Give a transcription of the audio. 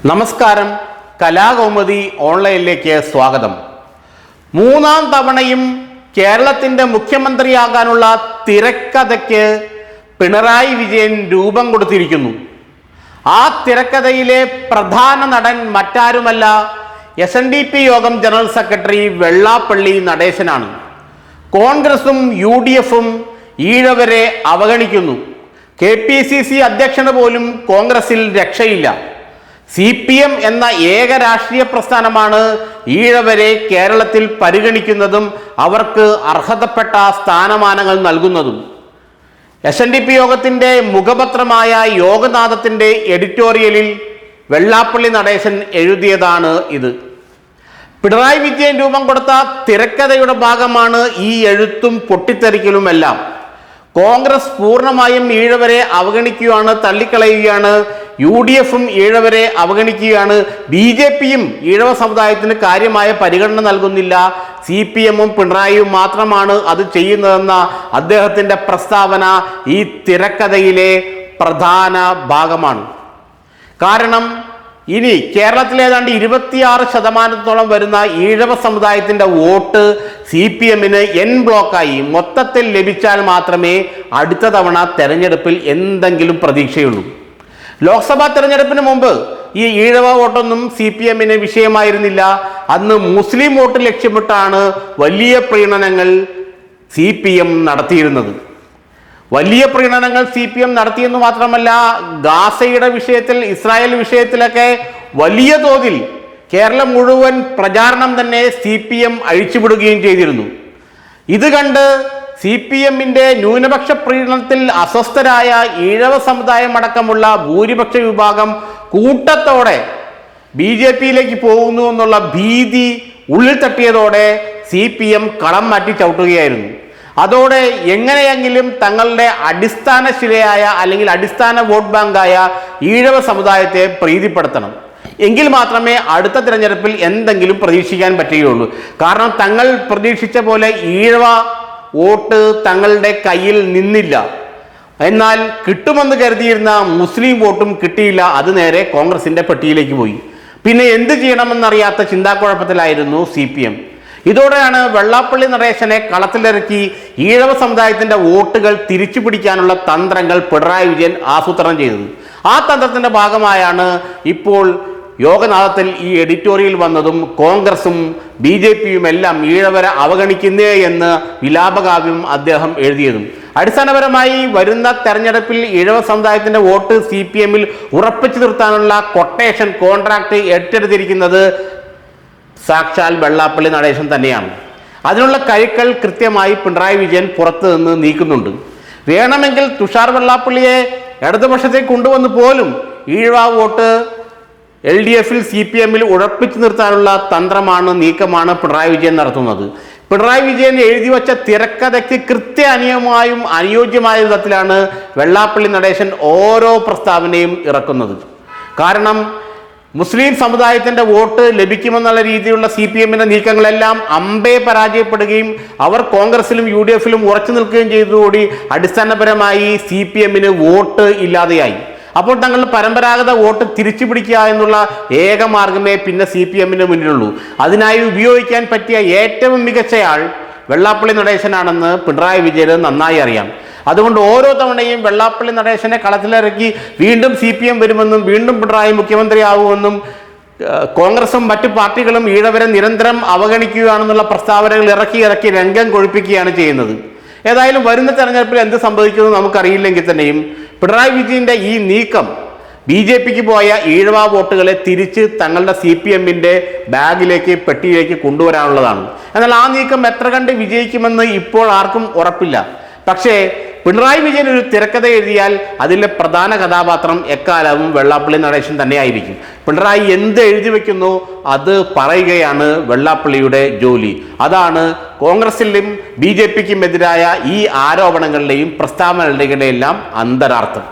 നമസ്കാരം, കലാകൗമുദി ഓൺലൈനിലേക്ക് സ്വാഗതം. മൂന്നാം തവണയും കേരളത്തിൻ്റെ മുഖ്യമന്ത്രിയാകാനുള്ള തിരക്കഥയ്ക്ക് പിണറായി വിജയൻ രൂപം കൊടുത്തിരിക്കുന്നു. ആ തിരക്കഥയിലെ പ്രധാന നടൻ മറ്റാരുമല്ല, SNDP യോഗം ജനറൽ സെക്രട്ടറി വെള്ളാപ്പള്ളി നടേശനാണ്. കോൺഗ്രസും UDFും ഈഴവരെ അവഗണിക്കുന്നു. KPCC അധ്യക്ഷന് പോലും കോൺഗ്രസിൽ രക്ഷയില്ല. CPM എന്ന ഏക രാഷ്ട്രീയ പ്രസ്ഥാനമാണ് ഈഴവരെ കേരളത്തിൽ പരിഗണിക്കുന്നതും അവർക്ക് അർഹതപ്പെട്ട സ്ഥാനമാനങ്ങൾ നൽകുന്നതും. SNDP യോഗത്തിൻ്റെ മുഖപത്രമായ യോഗനാഥത്തിൻ്റെ എഡിറ്റോറിയലിൽ വെള്ളാപ്പള്ളി നടേശൻ എഴുതിയതാണ് ഇത്. പിണറായി വിജയൻ രൂപം കൊടുത്ത തിരക്കഥയുടെ ഭാഗമാണ് ഈ എഴുത്തും പൊട്ടിത്തെറിക്കലുമെല്ലാം. കോൺഗ്രസ് പൂർണ്ണമായും ഈഴവരെ അവഗണിക്കുകയാണ്, തള്ളിക്കളയുകയാണ്. UDFും ഈഴവരെ അവഗണിക്കുകയാണ്. BJPയും ഈഴവ സമുദായത്തിന് കാര്യമായ പരിഗണന നൽകുന്നില്ല. CPMും പിണറായിയും മാത്രമാണ് അത് ചെയ്യുന്നതെന്ന അദ്ദേഹത്തിൻ്റെ പ്രസ്താവന ഈ തിരക്കഥയിലെ പ്രധാന ഭാഗമാണ്. കാരണം ഇനി കേരളത്തിലെ ഏതാണ്ട് 26% വരുന്ന ഈഴവ സമുദായത്തിൻ്റെ വോട്ട് CPMന് N ബ്ലോക്കായി മൊത്തത്തിൽ ലഭിച്ചാൽ മാത്രമേ അടുത്ത തവണ തെരഞ്ഞെടുപ്പിൽ എന്തെങ്കിലും പ്രതീക്ഷയുള്ളൂ. ലോക്സഭാ തെരഞ്ഞെടുപ്പിന് മുമ്പ് ഈ ഈഴവ വോട്ടൊന്നും CPMന് വിഷയമായിരുന്നില്ല. അന്ന് മുസ്ലിം വോട്ട് ലക്ഷ്യമിട്ടാണ് വലിയ പ്രീണനങ്ങൾ CPM നടത്തിയിരുന്നത്. വലിയ പ്രീണനങ്ങൾ CPM നടത്തിയെന്ന് മാത്രമല്ല, ഗാസയുടെ വിഷയത്തിൽ, ഇസ്രായേൽ വിഷയത്തിലൊക്കെ വലിയ തോതിൽ കേരളം മുഴുവൻ പ്രചാരണം തന്നെ CPM അഴിച്ചുവിടുകയും ചെയ്തിരുന്നു. ഇത് കണ്ട് CPMന്റെ ന്യൂനപക്ഷ പ്രീണനത്തിൽ അസ്വസ്ഥരായ ഈഴവ സമുദായം അടക്കമുള്ള ഭൂരിപക്ഷ വിഭാഗം കൂട്ടത്തോടെ BJPയിലേക്ക് പോകുന്നു എന്നുള്ള ഭീതി ഉള്ളിൽ തട്ടിയതോടെ CPM കളം മാറ്റി ചവിട്ടുകയായിരുന്നു. അതോടെ എങ്ങനെയെങ്കിലും തങ്ങളുടെ അടിസ്ഥാന ശിലയായ അല്ലെങ്കിൽ അടിസ്ഥാന വോട്ട് ബാങ്കായ ഈഴവ സമുദായത്തെ പ്രീതിപ്പെടുത്തണം. എങ്കിൽ മാത്രമേ അടുത്ത തിരഞ്ഞെടുപ്പിൽ എന്തെങ്കിലും പ്രതീക്ഷിക്കാൻ പറ്റുകയുള്ളൂ. കാരണം തങ്ങൾ പ്രതീക്ഷിച്ച പോലെ ഈഴവ വോട്ട് തങ്ങളുടെ കയ്യിൽ നിന്നില്ല. എന്നാൽ കിട്ടുമെന്ന് കരുതിയിരുന്ന മുസ്ലിം വോട്ടും കിട്ടിയില്ല. അത് നേരെ കോൺഗ്രസിൻ്റെ പെട്ടിയിലേക്ക് പോയി. പിന്നെ എന്ത് ചെയ്യണമെന്നറിയാത്ത ചിന്താക്കുഴപ്പത്തിലായിരുന്നു CPM. ഇതോടെയാണ് വെള്ളാപ്പള്ളി നടേശനെ കളത്തിലിറക്കി ഈഴവ സമുദായത്തിൻ്റെ വോട്ടുകൾ തിരിച്ചു പിടിക്കാനുള്ള തന്ത്രങ്ങൾ പിണറായി വിജയൻ ആസൂത്രണം ചെയ്തത്. ആ തന്ത്രത്തിൻ്റെ ഭാഗമായാണ് ഇപ്പോൾ യോഗനാഥത്തിൽ ഈ എഡിറ്റോറിയൽ വന്നതും കോൺഗ്രസും BJPയും എല്ലാം ഈഴവരെ അവഗണിക്കുന്നേ എന്ന് വിലാപകാവ്യം അദ്ദേഹം എഴുതിയതും. അടിസ്ഥാനപരമായി വരുന്ന തെരഞ്ഞെടുപ്പിൽ ഈഴവ സമുദായത്തിൻ്റെ വോട്ട് CPMൽ ഉറപ്പിച്ചു നിർത്താനുള്ള കൊട്ടേഷൻ കോൺട്രാക്ട് ഏറ്റെടുത്തിരിക്കുന്നത് സാക്ഷാൽ വെള്ളാപ്പള്ളി നടേശൻ തന്നെയാണ്. അതിനുള്ള കൈക്കൾ കൃത്യമായി പിണറായി വിജയൻ പുറത്തു നിന്ന് നീക്കുന്നുണ്ട്. വേണമെങ്കിൽ തുഷാർ വെള്ളാപ്പള്ളിയെ ഇടതുപക്ഷത്തേക്ക് കൊണ്ടുവന്ന് പോലും ഈഴവ വോട്ട് LDFൽ CPMൽ ഉറപ്പിച്ചു നിർത്താനുള്ള തന്ത്രമാണ്, നീക്കമാണ് പിണറായി വിജയൻ നടത്തുന്നത്. പിണറായി വിജയൻ എഴുതി വച്ച തിരക്കഥയ്ക്ക് കൃത്യനിയമായും അനുയോജ്യമായ വിധത്തിലാണ് വെള്ളാപ്പള്ളി നടേശൻ ഓരോ പ്രസ്താവനയും ഇറക്കുന്നത്. കാരണം മുസ്ലിം സമുദായത്തിൻ്റെ വോട്ട് ലഭിക്കുമെന്നുള്ള രീതിയിലുള്ള CPMന്റെ നീക്കങ്ങളെല്ലാം അമ്പേ പരാജയപ്പെടുകയും അവർ കോൺഗ്രസിലും UDFലും ഉറച്ചു നിൽക്കുകയും ചെയ്തതോടെ അടിസ്ഥാനപരമായി CPMന് വോട്ട് ഇല്ലാതെയായി. അപ്പോൾ തങ്ങളുടെ പരമ്പരാഗത വോട്ട് തിരിച്ചു പിടിക്കുക എന്നുള്ള ഏക മാർഗമേ പിന്നെ CPMന് മുന്നിലുള്ളൂ. അതിനായി ഉപയോഗിക്കാൻ പറ്റിയ ഏറ്റവും മികച്ചയാൾ വെള്ളാപ്പള്ളി നടേശനാണെന്ന് പിണറായി വിജയന് നന്നായി അറിയാം. അതുകൊണ്ട് ഓരോ തവണയും വെള്ളാപ്പള്ളി നടേശനെ കളത്തിലിറക്കി വീണ്ടും CPM വരുമെന്നും വീണ്ടും പിണറായി മുഖ്യമന്ത്രിയാവുമെന്നും കോൺഗ്രസും മറ്റു പാർട്ടികളും ഈഴവരെ നിരന്തരം അവഗണിക്കുകയാണെന്നുള്ള പ്രസ്താവനകൾ ഇറക്കി രംഗം കൊഴുപ്പിക്കുകയാണ് ചെയ്യുന്നത്. ഏതായാലും വരുന്ന തെരഞ്ഞെടുപ്പിൽ എന്ത് സംഭവിക്കുമെന്ന് നമുക്കറിയില്ലെങ്കിൽ തന്നെയും പിണറായി വിജയൻ്റെ ഈ നീക്കം BJPക്ക് പോയ ഈഴവ വോട്ടുകളെ തിരിച്ച് തങ്ങളുടെ CPMന്റെ ബാഗിലേക്ക്, പെട്ടിയിലേക്ക് കൊണ്ടുവരാനുള്ളതാണ്. എന്നാൽ ആ നീക്കം എത്ര കണ്ട് വിജയിക്കുമെന്ന് ഇപ്പോൾ ആർക്കും ഉറപ്പില്ല. പക്ഷേ പിണറായി വിജയൻ ഒരു തിരക്കഥ എഴുതിയാൽ അതിലെ പ്രധാന കഥാപാത്രം എക്കാലവും വെള്ളാപ്പള്ളി നടേശൻ തന്നെയായിരിക്കും. പിണറായി എന്ത് എഴുതി വയ്ക്കുന്നു അത് പറയുകയാണ് വെള്ളാപ്പള്ളിയുടെ ജോലി. അതാണ് കോൺഗ്രസിലും BJPക്കും എതിരായ ഈ ആരോപണങ്ങളുടെയും പ്രസ്താവനകളുടെയും എല്ലാം അന്തരാർത്ഥം.